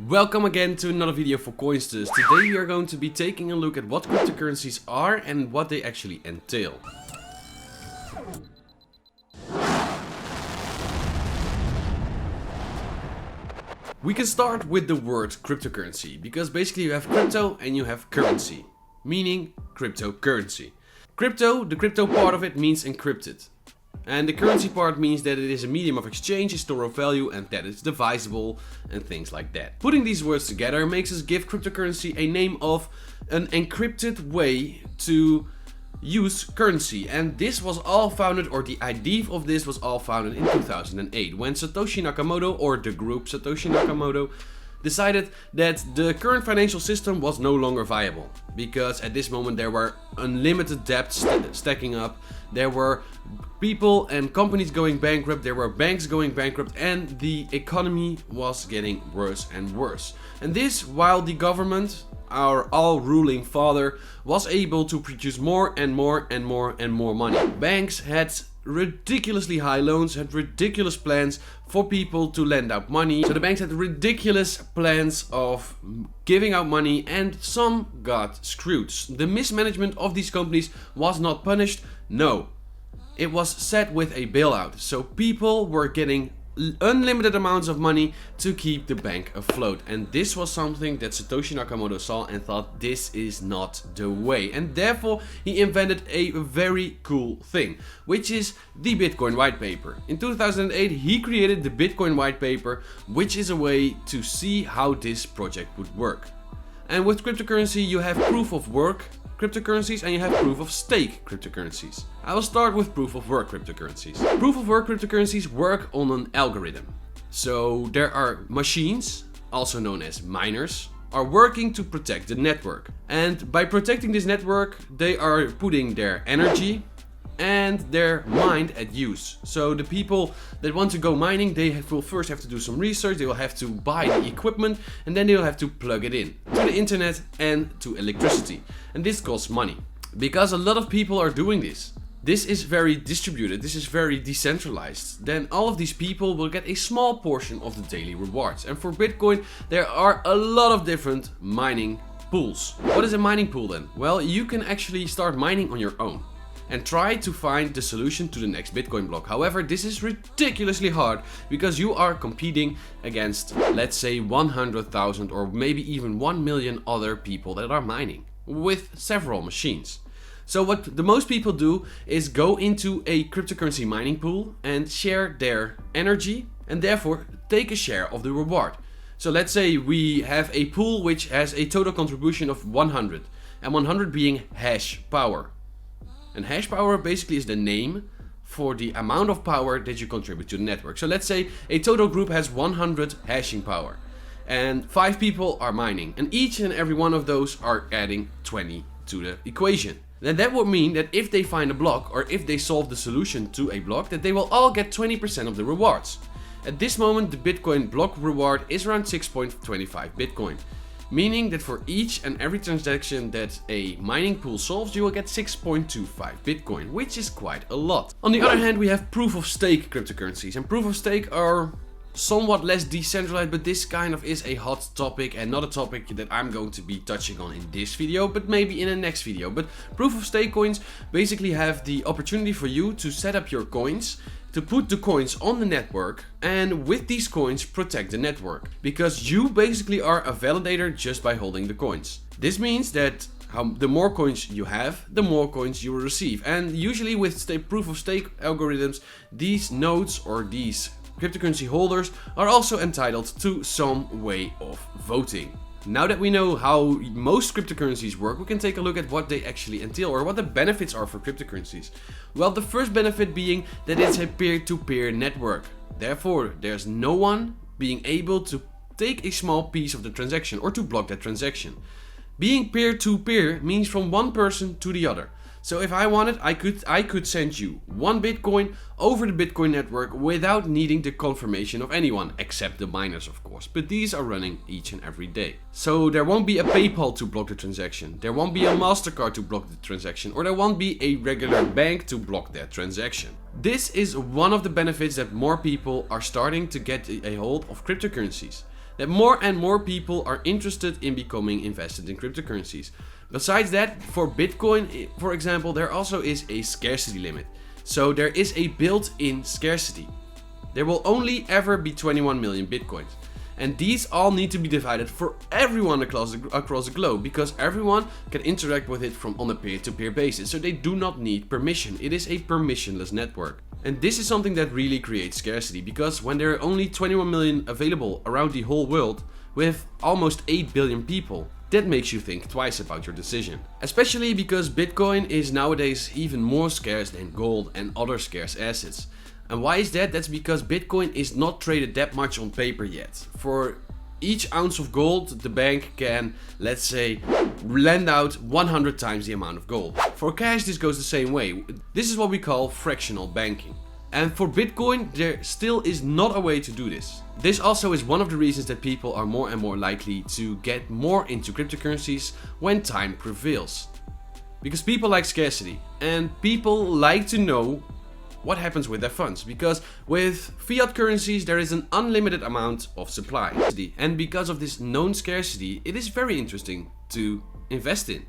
Welcome again to another video for Coinstirs. Today we are going to be taking a look at what cryptocurrencies are and what they actually entail. We can start with the word cryptocurrency, because basically you have crypto and you have currency, meaning cryptocurrency. Crypto, the crypto part of it means encrypted. And the currency part means that it is a medium of exchange, a store of value, and that it's divisible and things like that. Putting these words together makes us give cryptocurrency a name of an encrypted way to use currency. And this was all founded, or the idea of this was all founded in 2008 when Satoshi Nakamoto, or the group Satoshi Nakamoto, decided that the current financial system was no longer viable, because at this moment there were unlimited debts stacking up, there were people and companies going bankrupt, there were banks going bankrupt, and the economy was getting worse and worse. And this while the government, our all-ruling father, was able to produce more and more and more and more money. Banks had ridiculously high loans, had ridiculous plans for people to lend out money. So the banks had ridiculous plans of giving out money, and some got screwed. The mismanagement of these companies was not punished, no. It was set with a bailout. So people were getting unlimited amounts of money to keep the bank afloat, and this was something that Satoshi Nakamoto saw and thought this is not the way, and therefore he invented a very cool thing, which is the Bitcoin white paper. In 2008 he created the Bitcoin white paper, which is a way to see how this project would work. And with cryptocurrency you have proof of work cryptocurrencies and you have proof of stake cryptocurrencies. I will start with proof of work cryptocurrencies. Proof of work cryptocurrencies work on an algorithm. So there are machines, also known as miners, are working to protect the network. And by protecting this network, they are putting their energy and their mind at use. So the people that want to go mining, they will first have to do some research, they will have to buy the equipment, and then they will have to plug it in to the internet and to electricity. And this costs money, because a lot of people are doing this. This is very distributed, this is very decentralized. Then all of these people will get a small portion of the daily rewards. And for Bitcoin, there are a lot of different mining pools. What is a mining pool then? Well, you can actually start mining on your own and try to find the solution to the next Bitcoin block. However, this is ridiculously hard, because you are competing against, let's say, 100,000 or maybe even 1 million other people that are mining with several machines. So what the most people do is go into a cryptocurrency mining pool and share their energy, and therefore take a share of the reward. So let's say we have a pool which has a total contribution of 100, and 100 being hash power. And hash power basically is the name for the amount of power that you contribute to the network. So let's say a total group has 100 hashing power and 5 people are mining, and each and every one of those are adding 20 to the equation. Then that would mean that if they find a block, or if they solve the solution to a block, that they will all get 20% of the rewards. At this moment the Bitcoin block reward is around 6.25 Bitcoin. Meaning that for each and every transaction that a mining pool solves, you will get 6.25 Bitcoin, which is quite a lot. On the other hand, we have proof of stake cryptocurrencies, and proof of stake are somewhat less decentralized, but this kind of is a hot topic and not a topic that I'm going to be touching on in this video, but maybe in the next video. But proof of stake coins basically have the opportunity for you to set up your coins, to put the coins on the network, and with these coins protect the network, because you basically are a validator just by holding the coins. This means that the more coins you have, the more coins you will receive. And usually with proof of stake algorithms, these nodes or these cryptocurrency holders are also entitled to some way of voting. Now that we know how most cryptocurrencies work, we can take a look at what they actually entail, or what the benefits are for cryptocurrencies. Well, the first benefit being that it's a peer-to-peer network. Therefore, there's no one being able to take a small piece of the transaction or to block that transaction. Being peer-to-peer means from one person to the other. So if I wanted, I could send you 1 Bitcoin over the Bitcoin network without needing the confirmation of anyone, except the miners of course, but these are running each and every day. So there won't be a PayPal to block the transaction, there won't be a MasterCard to block the transaction, or there won't be a regular bank to block that transaction. This is one of the benefits that more people are starting to get a hold of cryptocurrencies. that more and more people are interested in becoming invested in cryptocurrencies. Besides that, for Bitcoin, for example, there also is a scarcity limit. So there is a built-in scarcity. There will only ever be 21 million Bitcoins. And these all need to be divided for everyone across the globe, because everyone can interact with it from on a peer-to-peer basis. So they do not need permission. It is a permissionless network. And this is something that really creates scarcity, because when there are only 21 million available around the whole world with almost 8 billion people, that makes you think twice about your decision. Especially because Bitcoin is nowadays even more scarce than gold and other scarce assets. And why is that? That's because Bitcoin is not traded that much on paper yet. For each ounce of gold, the bank can, let's say, lend out 100 times the amount of gold. For cash, this goes the same way. This is what we call fractional banking. And for Bitcoin, there still is not a way to do this. This also is one of the reasons that people are more and more likely to get more into cryptocurrencies when time prevails. Because people like scarcity, and people like to know what happens with their funds, because with fiat currencies there is an unlimited amount of supply, and because of this known scarcity it is very interesting to invest in,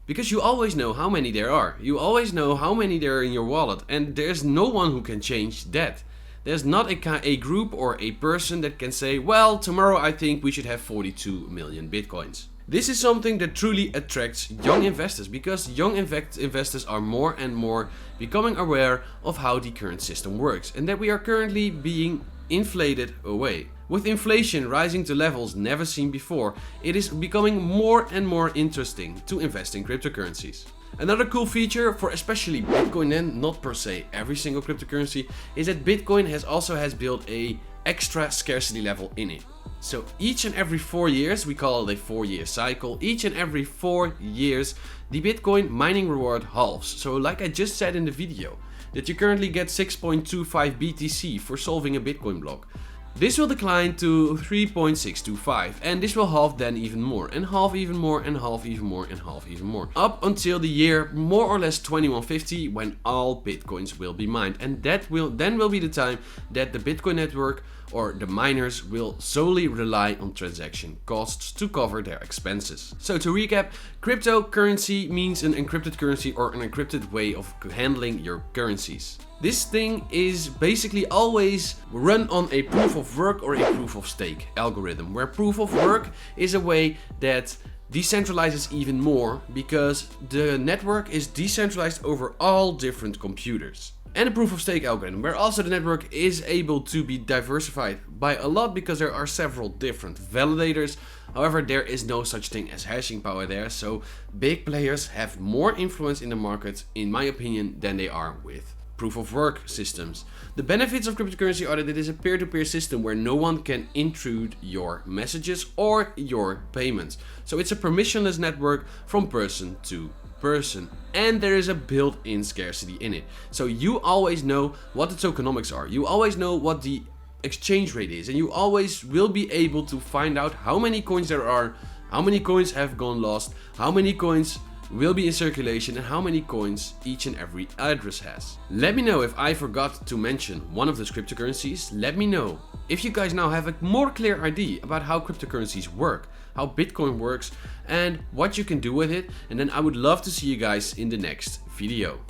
because you always know how many there are, you always know how many there are in your wallet, and there's no one who can change that. There's not a group or a person that can say, well, tomorrow I think we should have 42 million Bitcoins. This is something that truly attracts young investors, because young investors are more and more becoming aware of how the current system works and that we are currently being inflated away. With inflation rising to levels never seen before, it is becoming more and more interesting to invest in cryptocurrencies. Another cool feature for especially Bitcoin, and not per se every single cryptocurrency, is that Bitcoin has built a extra scarcity level in it. So each and every 4 years, we call it a 4-year cycle, each and every 4 years the Bitcoin mining reward halves. So like I just said in the video, that you currently get 6.25 BTC for solving a Bitcoin block. This will decline to 3.625, and this will halve then even more, and halve even more, and halve even more, and halve even more, up until the year more or less 2150, when all Bitcoins will be mined. And that will be the time that the Bitcoin network or the miners will solely rely on transaction costs to cover their expenses. So to recap, cryptocurrency means an encrypted currency or an encrypted way of handling your currencies. This thing is basically always run on a proof of work or a proof of stake algorithm, where proof of work is a way that decentralizes even more, because the network is decentralized over all different computers. And a proof of stake algorithm, where also the network is able to be diversified by a lot, because there are several different validators. However, there is no such thing as hashing power there, so big players have more influence in the market, in my opinion, than they are with proof of work systems. The benefits of cryptocurrency are that it is a peer-to-peer system where no one can intrude your messages or your payments. So it's a permissionless network from person to person, and there is a built-in scarcity in it. So you always know what the tokenomics are, you always know what the exchange rate is, and you always will be able to find out how many coins there are, how many coins have gone lost, how many coins will be in circulation, and how many coins each and every address has. Let me know if I forgot to mention one of those cryptocurrencies. Let me know if you guys now have a more clear idea about how cryptocurrencies work, how Bitcoin works, and what you can do with it, and then I would love to see you guys in the next video.